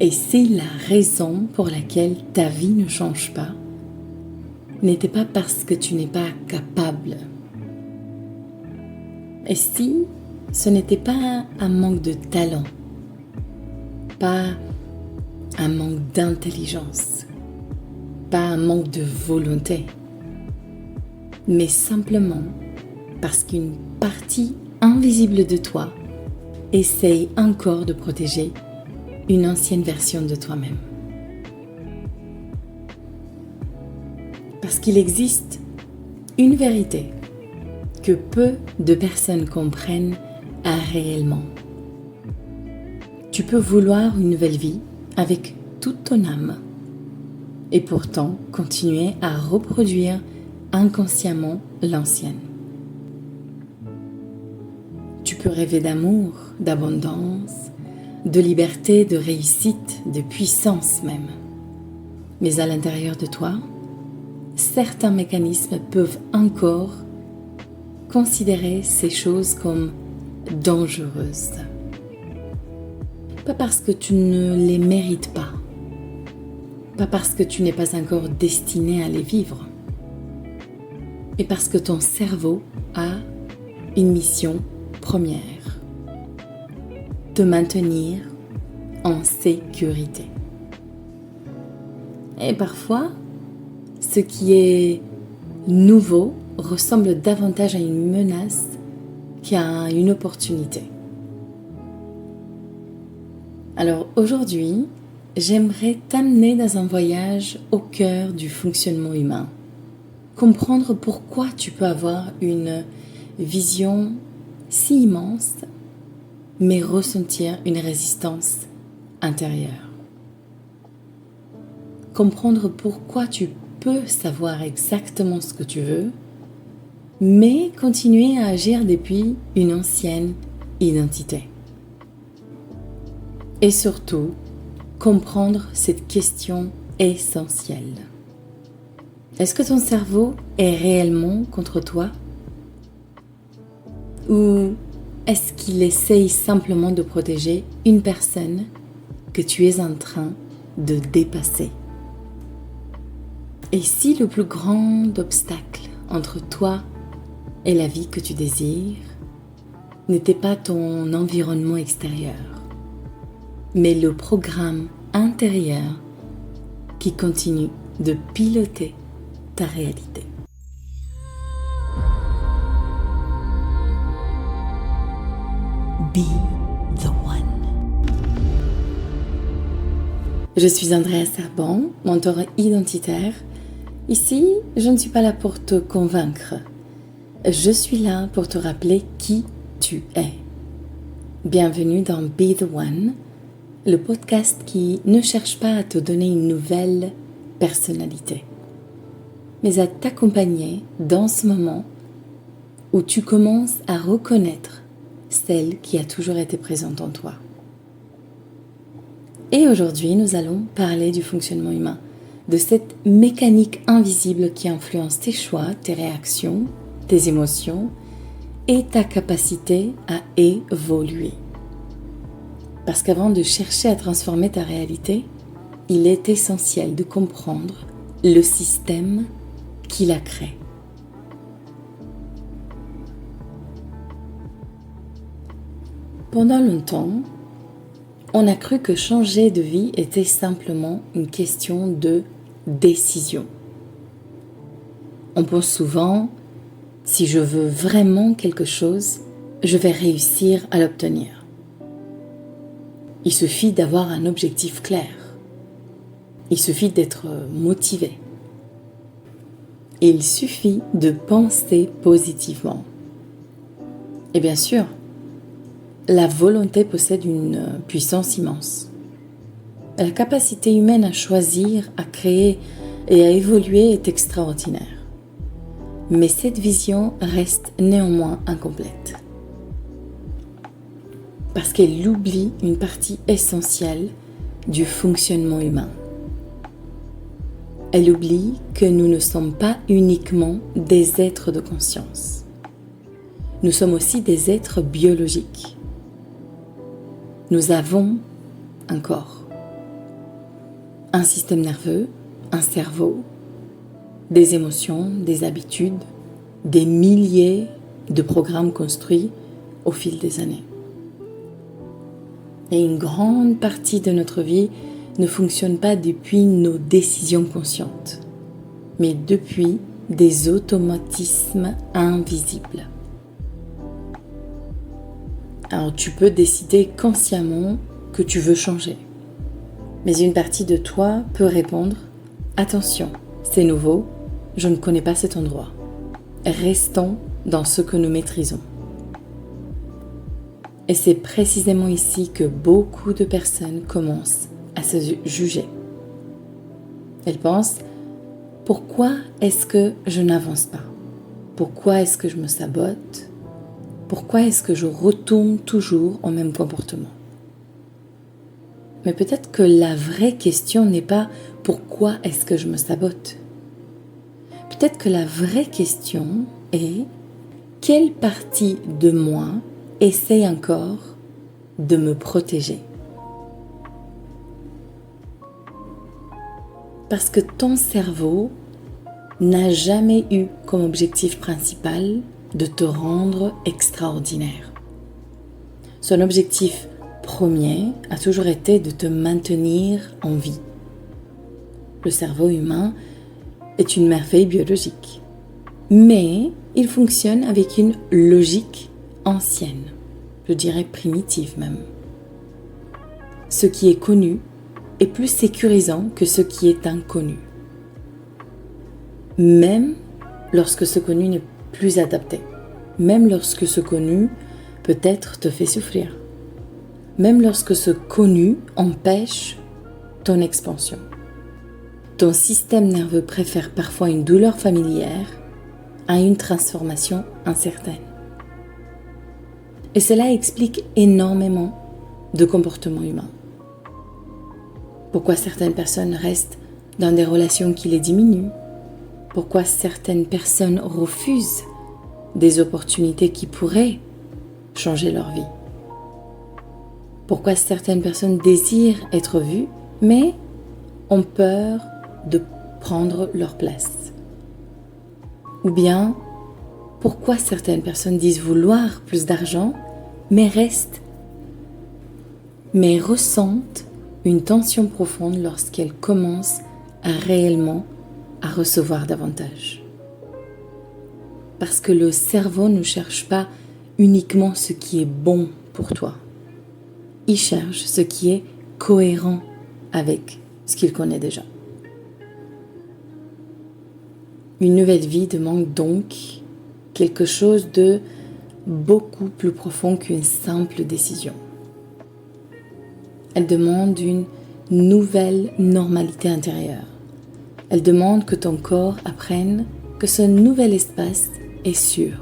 Et si la raison pour laquelle ta vie ne change pas n'était pas parce que tu n'es pas capable? Et si ce n'était pas un manque de talent, pas un manque d'intelligence, pas un manque de volonté, mais simplement parce qu'une partie invisible de toi essaye encore de protéger une ancienne version de toi-même. Parce qu'il existe une vérité que peu de personnes comprennent réellement. Tu peux vouloir une nouvelle vie avec toute ton âme et pourtant continuer à reproduire inconsciemment l'ancienne. Tu peux rêver d'amour, d'abondance, de liberté, de réussite, de puissance même. Mais à l'intérieur de toi, certains mécanismes peuvent encore considérer ces choses comme dangereuses. Pas parce que tu ne les mérites pas, pas parce que tu n'es pas encore destiné à les vivre, mais parce que ton cerveau a une mission première: te maintenir en sécurité. Et parfois, ce qui est nouveau ressemble davantage à une menace qu'à une opportunité. Alors aujourd'hui, j'aimerais t'amener dans un voyage au cœur du fonctionnement humain. Comprendre pourquoi tu peux avoir une vision si immense, mais ressentir une résistance intérieure. Comprendre pourquoi tu peux savoir exactement ce que tu veux, mais continuer à agir depuis une ancienne identité. Et surtout, comprendre cette question essentielle. Est-ce que ton cerveau est réellement contre toi? Ou est-ce qu'il essaye simplement de protéger une personne que tu es en train de dépasser? Et si le plus grand obstacle entre toi et la vie que tu désires n'était pas ton environnement extérieur, mais le programme intérieur qui continue de piloter ta réalité? Be the one. Je suis Andrea Serban, mentor identitaire. Ici, je ne suis pas là pour te convaincre. Je suis là pour te rappeler qui tu es. Bienvenue dans Be the One, le podcast qui ne cherche pas à te donner une nouvelle personnalité, mais à t'accompagner dans ce moment où tu commences à reconnaître celle qui a toujours été présente en toi. Et aujourd'hui, nous allons parler du fonctionnement humain, de cette mécanique invisible qui influence tes choix, tes réactions, tes émotions et ta capacité à évoluer. Parce qu'avant de chercher à transformer ta réalité, il est essentiel de comprendre le système qui la crée. Pendant longtemps, on a cru que changer de vie était simplement une question de décision. On pense souvent, si je veux vraiment quelque chose, je vais réussir à l'obtenir. Il suffit d'avoir un objectif clair. Il suffit d'être motivé. Il suffit de penser positivement. Et bien sûr, la volonté possède une puissance immense. La capacité humaine à choisir, à créer et à évoluer est extraordinaire. Mais cette vision reste néanmoins incomplète. Parce qu'elle oublie une partie essentielle du fonctionnement humain. Elle oublie que nous ne sommes pas uniquement des êtres de conscience. Nous sommes aussi des êtres biologiques. Nous avons un corps, un système nerveux, un cerveau, des émotions, des habitudes, des milliers de programmes construits au fil des années. Et une grande partie de notre vie ne fonctionne pas depuis nos décisions conscientes, mais depuis des automatismes invisibles. Alors tu peux décider consciemment que tu veux changer, mais une partie de toi peut répondre « Attention, c'est nouveau, je ne connais pas cet endroit. Restons dans ce que nous maîtrisons. » Et c'est précisément ici que beaucoup de personnes commencent à se juger. Elles pensent « Pourquoi est-ce que je n'avance pas? Pourquoi est-ce que je me sabote? Pourquoi est-ce que je retourne toujours au même comportement ?» Mais peut-être que la vraie question n'est pas « Pourquoi est-ce que je me sabote ?» Peut-être que la vraie question est « Quelle partie de moi essaye encore de me protéger ?» Parce que ton cerveau n'a jamais eu comme objectif principal de te rendre extraordinaire. Son objectif premier a toujours été de te maintenir en vie. Le cerveau humain est une merveille biologique, mais il fonctionne avec une logique ancienne, je dirais primitive même. Ce qui est connu est plus sécurisant que ce qui est inconnu, même lorsque ce connu n'est plus adapté, même lorsque ce connu peut-être te fait souffrir, même lorsque ce connu empêche ton expansion. Ton système nerveux préfère parfois une douleur familière à une transformation incertaine. Et cela explique énormément de comportements humains. Pourquoi certaines personnes restent dans des relations qui les diminuent? Pourquoi certaines personnes refusent des opportunités qui pourraient changer leur vie? Pourquoi certaines personnes désirent être vues, mais ont peur de prendre leur place? Ou bien, pourquoi certaines personnes disent vouloir plus d'argent, mais ressentent une tension profonde lorsqu'elles commencent réellement à recevoir davantage? Parce que le cerveau ne cherche pas uniquement ce qui est bon pour toi. Il cherche ce qui est cohérent avec ce qu'il connaît déjà. Une nouvelle vie demande donc quelque chose de beaucoup plus profond qu'une simple décision. Elle demande une nouvelle normalité intérieure. Elle demande que ton corps apprenne que ce nouvel espace est sûr.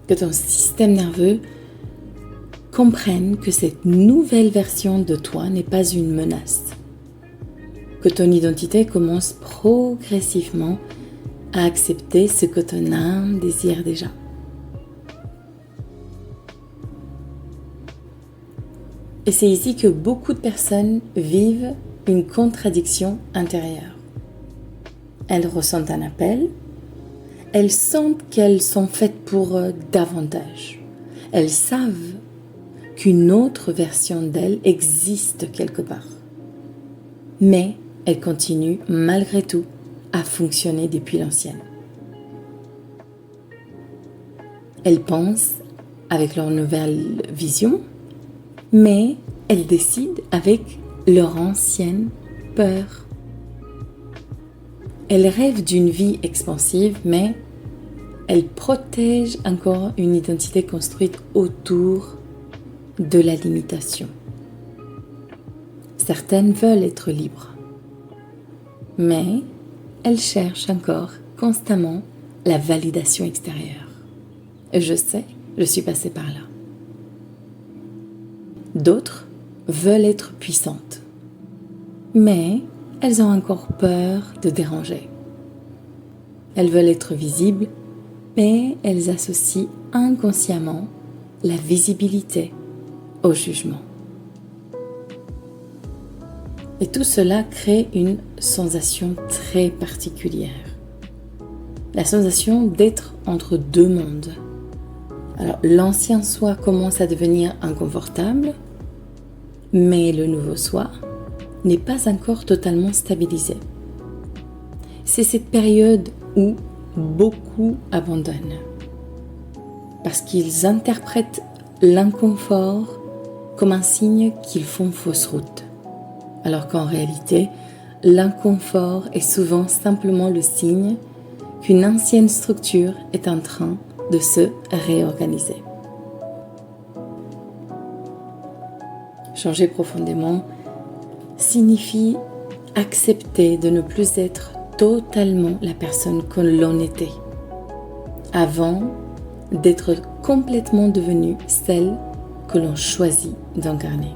Que ton système nerveux comprenne que cette nouvelle version de toi n'est pas une menace. Que ton identité commence progressivement à accepter ce que ton âme désire déjà. Et c'est ici que beaucoup de personnes vivent une contradiction intérieure. Elles ressentent un appel, elles sentent qu'elles sont faites pour davantage. Elles savent qu'une autre version d'elles existe quelque part. Mais elles continuent malgré tout à fonctionner depuis l'ancienne. Elles pensent avec leur nouvelle vision, mais elles décident avec leur ancienne peur. Elles rêvent d'une vie expansive, mais elles protègent encore une identité construite autour de la limitation. Certaines veulent être libres, mais elles cherchent encore constamment la validation extérieure. Et je sais, je suis passée par là. D'autres veulent être puissantes, mais elles ont encore peur de déranger. Elles veulent être visibles, mais elles associent inconsciemment la visibilité au jugement. Et tout cela crée une sensation très particulière. La sensation d'être entre deux mondes. Alors, l'ancien soi commence à devenir inconfortable, mais le nouveau soi n'est pas encore totalement stabilisé. C'est cette période où beaucoup abandonnent, parce qu'ils interprètent l'inconfort comme un signe qu'ils font fausse route, alors qu'en réalité, l'inconfort est souvent simplement le signe qu'une ancienne structure est en train de se réorganiser. Changer profondément signifie accepter de ne plus être totalement la personne que l'on était, avant d'être complètement devenue celle que l'on choisit d'incarner.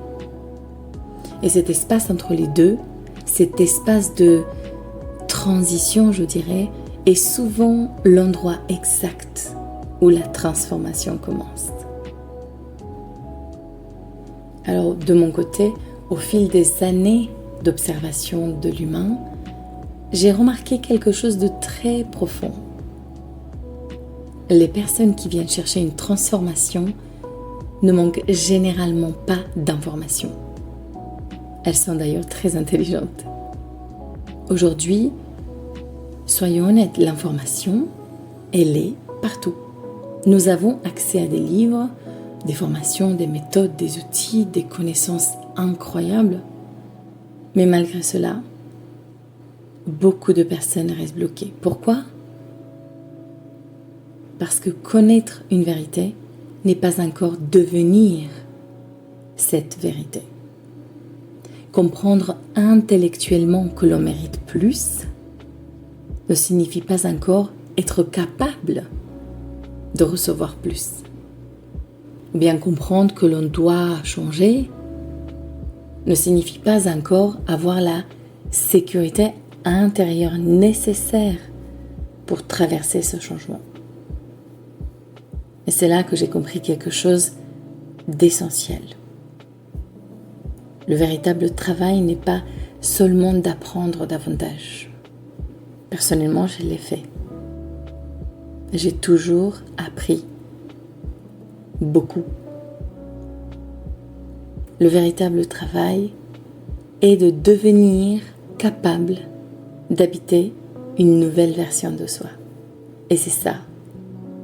Et cet espace entre les deux, cet espace de transition, je dirais, est souvent l'endroit exact où la transformation commence. Alors, de mon côté, au fil des années d'observation de l'humain, j'ai remarqué quelque chose de très profond. Les personnes qui viennent chercher une transformation ne manquent généralement pas d'informations. Elles sont d'ailleurs très intelligentes. Aujourd'hui, soyons honnêtes, l'information, elle est partout. Nous avons accès à des livres, des formations, des méthodes, des outils, des connaissances incroyables. Mais malgré cela, beaucoup de personnes restent bloquées. Pourquoi ? Parce que connaître une vérité n'est pas encore devenir cette vérité. Comprendre intellectuellement que l'on mérite plus ne signifie pas encore être capable de recevoir plus. Bien comprendre que l'on doit changer ne signifie pas encore avoir la sécurité intérieure nécessaire pour traverser ce changement. Et c'est là que j'ai compris quelque chose d'essentiel. Le véritable travail n'est pas seulement d'apprendre davantage. Personnellement, je l'ai fait. J'ai toujours appris beaucoup. Le véritable travail est de devenir capable d'habiter une nouvelle version de soi. Et c'est ça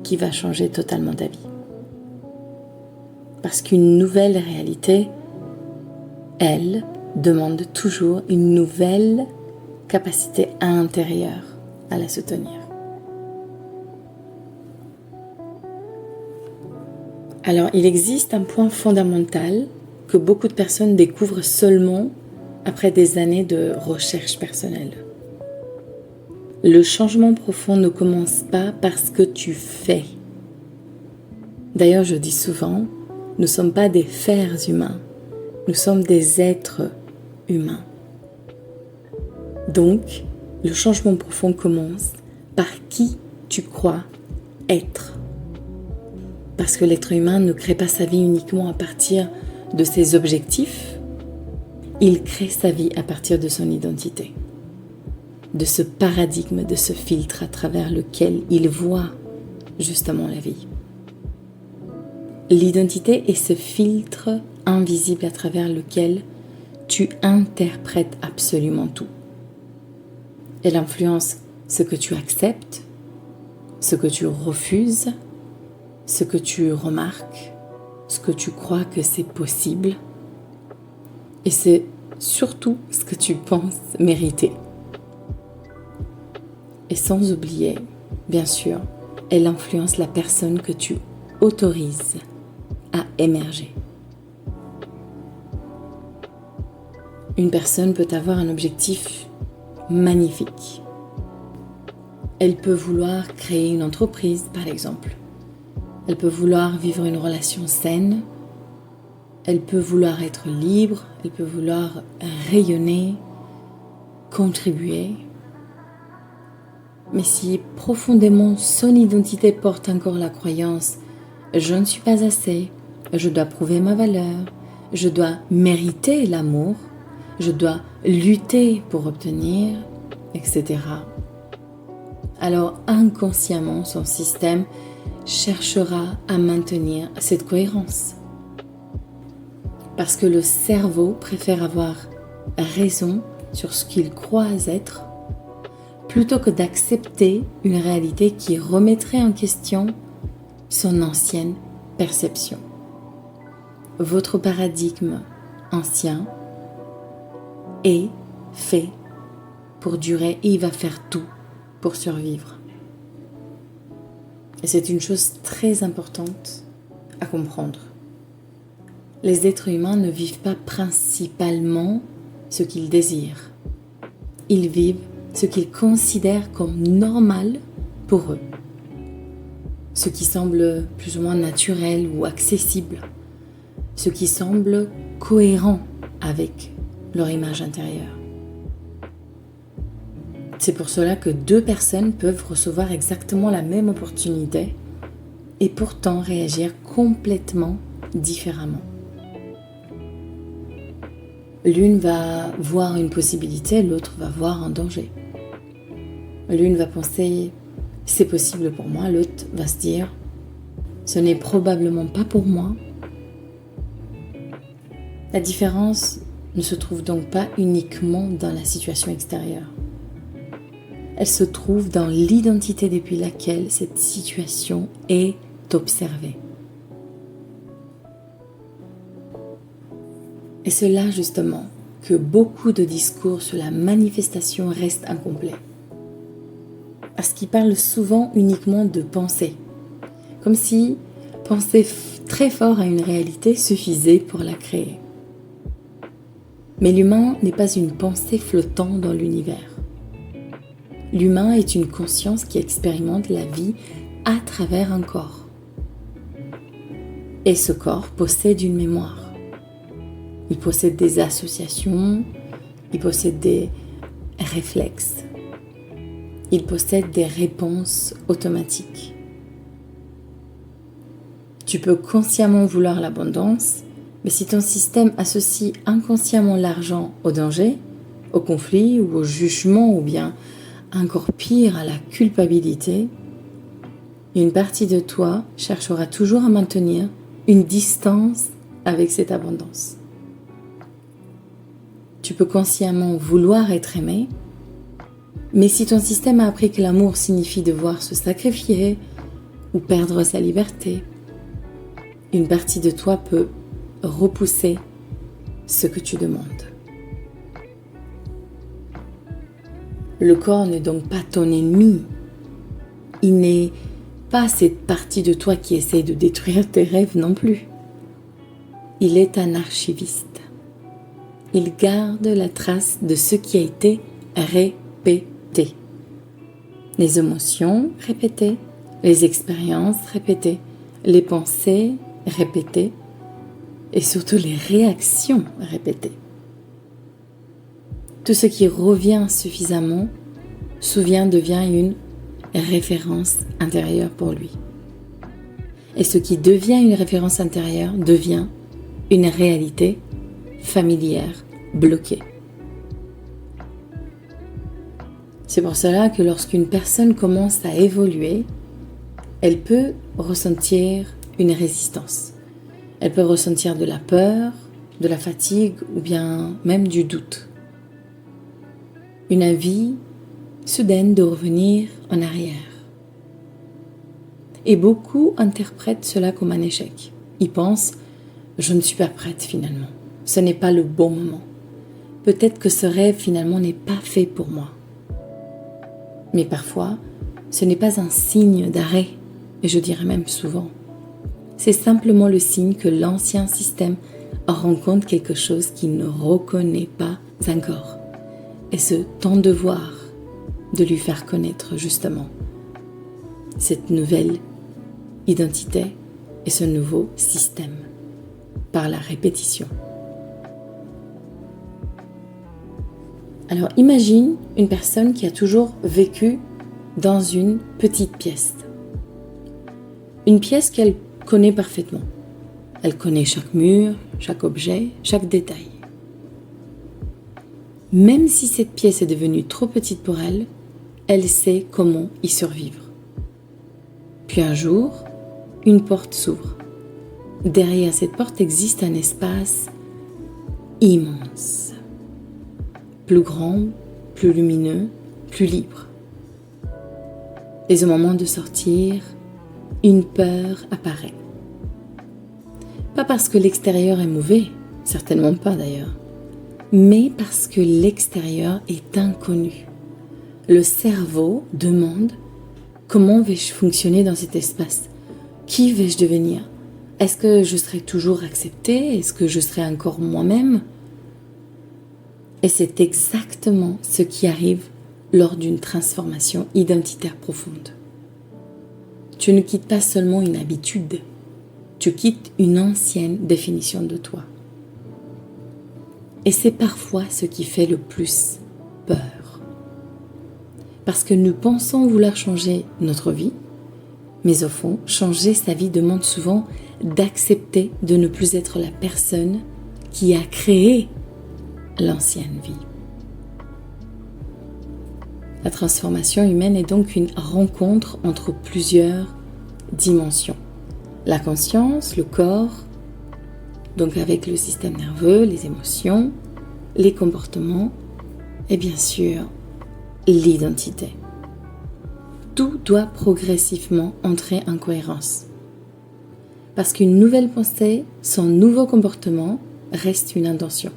qui va changer totalement ta vie. Parce qu'une nouvelle réalité, elle demande toujours une nouvelle capacité intérieure à la soutenir. Alors, il existe un point fondamental que beaucoup de personnes découvrent seulement après des années de recherche personnelle. Le changement profond ne commence pas parce que tu fais. D'ailleurs, je dis souvent, nous ne sommes pas des fers humains, nous sommes des êtres humains. Donc, le changement profond commence par qui tu crois être. Parce que l'être humain ne crée pas sa vie uniquement à partir de ses objectifs, il crée sa vie à partir de son identité, de ce paradigme, de ce filtre à travers lequel il voit justement la vie. L'identité est ce filtre invisible à travers lequel tu interprètes absolument tout. Elle influence ce que tu acceptes, ce que tu refuses, ce que tu remarques, ce que tu crois que c'est possible, et c'est surtout ce que tu penses mériter. Et sans oublier, bien sûr, elle influence la personne que tu autorises à émerger. Une personne peut avoir un objectif magnifique. Elle peut vouloir créer une entreprise, par exemple. Elle peut vouloir vivre une relation saine. Elle peut vouloir être libre. Elle peut vouloir rayonner, contribuer. Mais si profondément son identité porte encore la croyance « je ne suis pas assez, je dois prouver ma valeur, je dois mériter l'amour, je dois lutter pour obtenir, etc. Alors inconsciemment, son système cherchera à maintenir cette cohérence. Parce que le cerveau préfère avoir raison sur ce qu'il croit être, plutôt que d'accepter une réalité qui remettrait en question son ancienne perception. Votre paradigme ancien est fait pour durer et il va faire tout pour survivre. Et c'est une chose très importante à comprendre. Les êtres humains ne vivent pas principalement ce qu'ils désirent. Ils vivent ce qu'ils considèrent comme normal pour eux. Ce qui semble plus ou moins naturel ou accessible. Ce qui semble cohérent avec leur image intérieure. C'est pour cela que deux personnes peuvent recevoir exactement la même opportunité et pourtant réagir complètement différemment. L'une va voir une possibilité, l'autre va voir un danger. L'une va penser « c'est possible pour moi », l'autre va se dire « ce n'est probablement pas pour moi ». La différence ne se trouve donc pas uniquement dans la situation extérieure. Elle se trouve dans l'identité depuis laquelle cette situation est observée. Et c'est là justement que beaucoup de discours sur la manifestation restent incomplets. Parce qu'ils parlent souvent uniquement de pensée, comme si penser très fort à une réalité suffisait pour la créer. Mais l'humain n'est pas une pensée flottant dans l'univers. L'humain est une conscience qui expérimente la vie à travers un corps. Et ce corps possède une mémoire. Il possède des associations, il possède des réflexes, il possède des réponses automatiques. Tu peux consciemment vouloir l'abondance, mais si ton système associe inconsciemment l'argent au danger, au conflit ou au jugement ou bien encore pire à la culpabilité, une partie de toi cherchera toujours à maintenir une distance avec cette abondance. Tu peux consciemment vouloir être aimé, mais si ton système a appris que l'amour signifie devoir se sacrifier ou perdre sa liberté, une partie de toi peut repousser ce que tu demandes. Le corps n'est donc pas ton ennemi. Il n'est pas cette partie de toi qui essaie de détruire tes rêves non plus. Il est un archiviste. Il garde la trace de ce qui a été répété. Les émotions répétées, les expériences répétées, les pensées répétées et surtout les réactions répétées. Tout ce qui revient suffisamment, devient une référence intérieure pour lui. Et ce qui devient une référence intérieure devient une réalité familière bloquée. C'est pour cela que lorsqu'une personne commence à évoluer, elle peut ressentir une résistance. Elle peut ressentir de la peur, de la fatigue ou bien même du doute. Une envie soudaine de revenir en arrière. Et beaucoup interprètent cela comme un échec. Ils pensent « je ne suis pas prête finalement, ce n'est pas le bon moment. Peut-être que ce rêve finalement n'est pas fait pour moi. » Mais parfois, ce n'est pas un signe d'arrêt, et je dirais même souvent. C'est simplement le signe que l'ancien système rencontre quelque chose qu'il ne reconnaît pas encore. Et ce temps de voir, de lui faire connaître justement cette nouvelle identité et ce nouveau système par la répétition. Alors imagine une personne qui a toujours vécu dans une petite pièce. Une pièce qu'elle connaît parfaitement. Elle connaît chaque mur, chaque objet, chaque détail. Même si cette pièce est devenue trop petite pour elle, elle sait comment y survivre. Puis un jour, une porte s'ouvre. Derrière cette porte existe un espace immense, plus grand, plus lumineux, plus libre. Et au moment de sortir, une peur apparaît. Pas parce que l'extérieur est mauvais, certainement pas d'ailleurs, mais parce que l'extérieur est inconnu. Le cerveau demande: comment vais-je fonctionner dans cet espace? Qui vais-je devenir? Est-ce que je serai toujours acceptée? Est-ce que je serai encore moi-même? Et c'est exactement ce qui arrive lors d'une transformation identitaire profonde. Tu ne quittes pas seulement une habitude, tu quittes une ancienne définition de toi. Et c'est parfois ce qui fait le plus peur. Parce que nous pensons vouloir changer notre vie, mais au fond, changer sa vie demande souvent d'accepter de ne plus être la personne qui a créé l'ancienne vie. La transformation humaine est donc une rencontre entre plusieurs dimensions. La conscience, le corps, donc avec le système nerveux, les émotions, les comportements et bien sûr l'identité. Tout doit progressivement entrer en cohérence. Parce qu'une nouvelle pensée, son nouveau comportement reste une intention.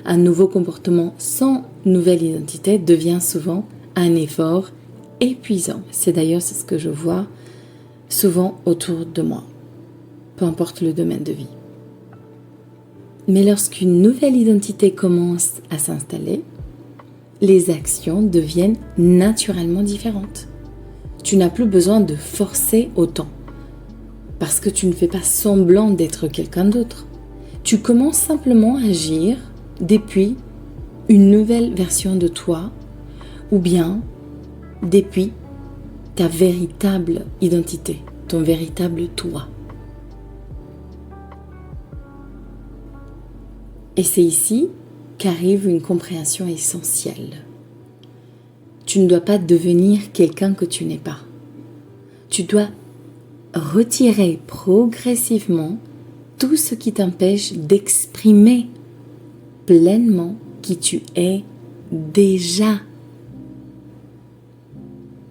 Un nouveau comportement sans nouvelle identité devient souvent un effort épuisant. C'est d'ailleurs ce que je vois souvent autour de moi, peu importe le domaine de vie. Mais lorsqu'une nouvelle identité commence à s'installer, les actions deviennent naturellement différentes. Tu n'as plus besoin de forcer autant, parce que tu ne fais pas semblant d'être quelqu'un d'autre. Tu commences simplement à agir depuis une nouvelle version de toi, ou bien depuis ta véritable identité, ton véritable toi. Et c'est ici qu'arrive une compréhension essentielle. Tu ne dois pas devenir quelqu'un que tu n'es pas. Tu dois retirer progressivement tout ce qui t'empêche d'exprimer pleinement qui tu es déjà.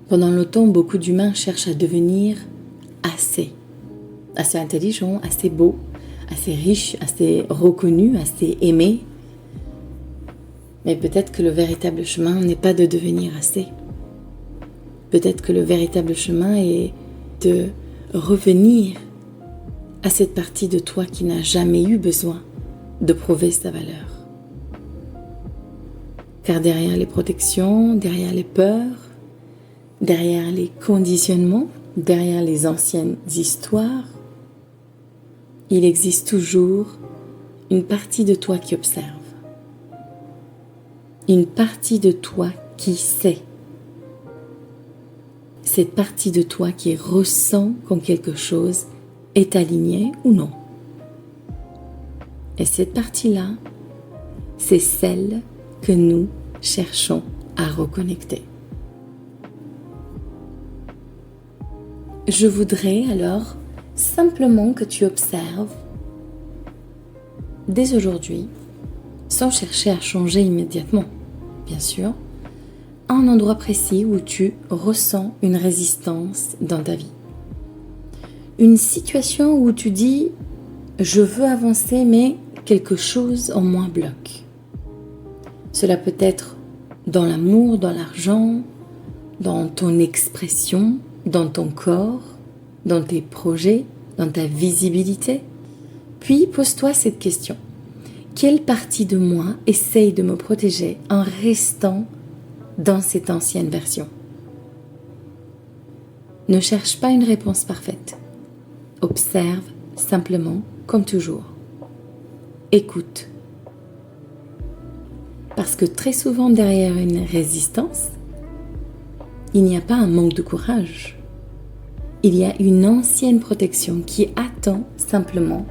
Pendant longtemps, beaucoup d'humains cherchent à devenir assez intelligent, assez beau, assez riche, assez reconnu, assez aimé. Mais peut-être que le véritable chemin n'est pas de devenir assez. Peut-être que le véritable chemin est de revenir à cette partie de toi qui n'a jamais eu besoin de prouver sa valeur. Car derrière les protections, derrière les peurs, derrière les conditionnements, derrière les anciennes histoires, il existe toujours une partie de toi qui observe. Une partie de toi qui sait. Cette partie de toi qui ressent quand quelque chose est aligné ou non. Et cette partie-là, c'est celle que nous cherchons à reconnecter. Je voudrais alors simplement que tu observes dès aujourd'hui, sans chercher à changer immédiatement, bien sûr, un endroit précis où tu ressens une résistance dans ta vie. Une situation où tu dis « je veux avancer mais quelque chose en moi bloque ». Cela peut être dans l'amour, dans l'argent, dans ton expression, dans ton corps, dans tes projets, dans ta visibilité. Puis pose-toi cette question. Quelle partie de moi essaye de me protéger en restant dans cette ancienne version? Ne cherche pas une réponse parfaite. Observe simplement comme toujours. Écoute. Parce que très souvent derrière une résistance, il n'y a pas un manque de courage. Il y a une ancienne protection qui attend simplement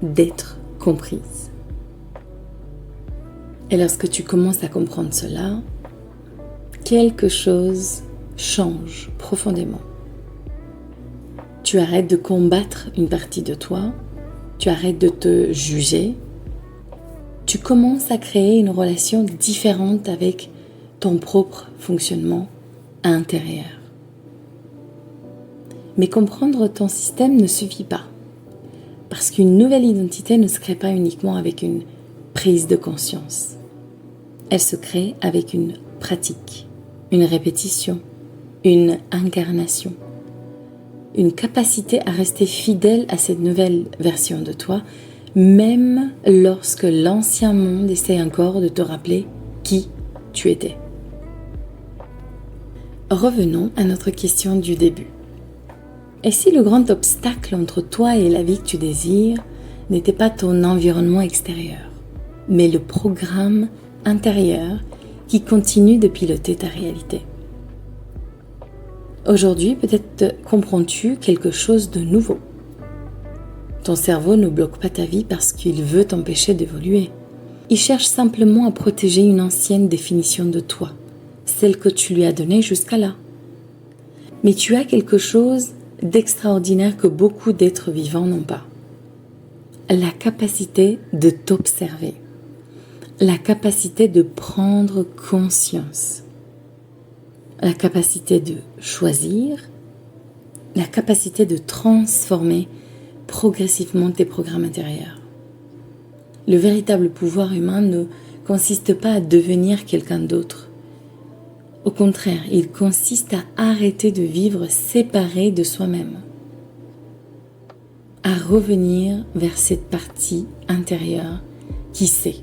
d'être comprise. Et lorsque tu commences à comprendre cela, quelque chose change profondément. Tu arrêtes de combattre une partie de toi, tu arrêtes de te juger, tu commences à créer une relation différente avec ton propre fonctionnement intérieur. Mais comprendre ton système ne suffit pas, parce qu'une nouvelle identité ne se crée pas uniquement avec une prise de conscience. Elle se crée avec une pratique, une répétition, une incarnation, une capacité à rester fidèle à cette nouvelle version de toi, même lorsque l'ancien monde essaie encore de te rappeler qui tu étais. Revenons à notre question du début. Et si le grand obstacle entre toi et la vie que tu désires n'était pas ton environnement extérieur, mais le programme intérieur qui continue de piloter ta réalité? Aujourd'hui, peut-être comprends-tu quelque chose de nouveau. Ton cerveau ne bloque pas ta vie parce qu'il veut t'empêcher d'évoluer. Il cherche simplement à protéger une ancienne définition de toi, celle que tu lui as donnée jusqu'à là. Mais tu as quelque chose d'extraordinaire que beaucoup d'êtres vivants n'ont pas. La capacité de t'observer. La capacité de prendre conscience. La capacité de choisir, la capacité de transformer progressivement tes programmes intérieurs. Le véritable pouvoir humain ne consiste pas à devenir quelqu'un d'autre. Au contraire, il consiste à arrêter de vivre séparé de soi-même, à revenir vers cette partie intérieure qui sait,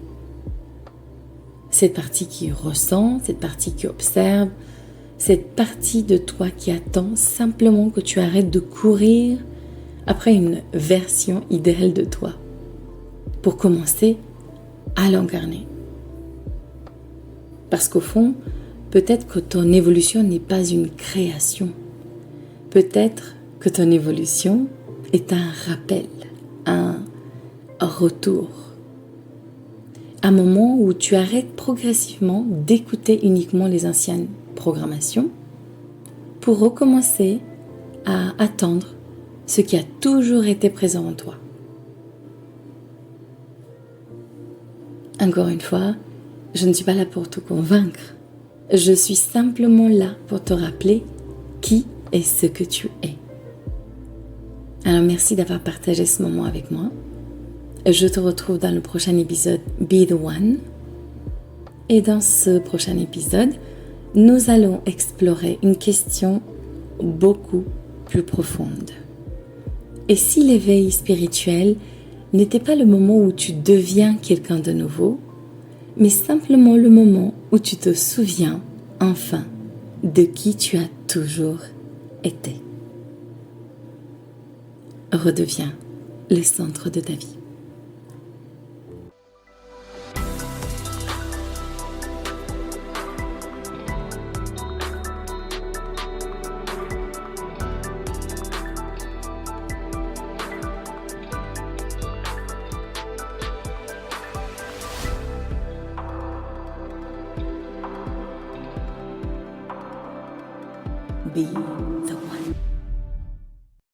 cette partie qui ressent, cette partie qui observe, cette partie de toi qui attend simplement que tu arrêtes de courir après une version idéale de toi pour commencer à l'incarner. Parce qu'au fond, peut-être que ton évolution n'est pas une création. Peut-être que ton évolution est un rappel, un retour. Un moment où tu arrêtes progressivement d'écouter uniquement les anciennes programmations pour recommencer à attendre ce qui a toujours été présent en toi. Encore une fois, je ne suis pas là pour te convaincre. Je suis simplement là pour te rappeler qui est ce que tu es. Alors merci d'avoir partagé ce moment avec moi. Je te retrouve dans le prochain épisode Be the One. Et dans ce prochain épisode, nous allons explorer une question beaucoup plus profonde. Et si l'éveil spirituel n'était pas le moment où tu deviens quelqu'un de nouveau, mais simplement le moment où tu te souviens enfin de qui tu as toujours été. Redeviens le centre de ta vie. Be the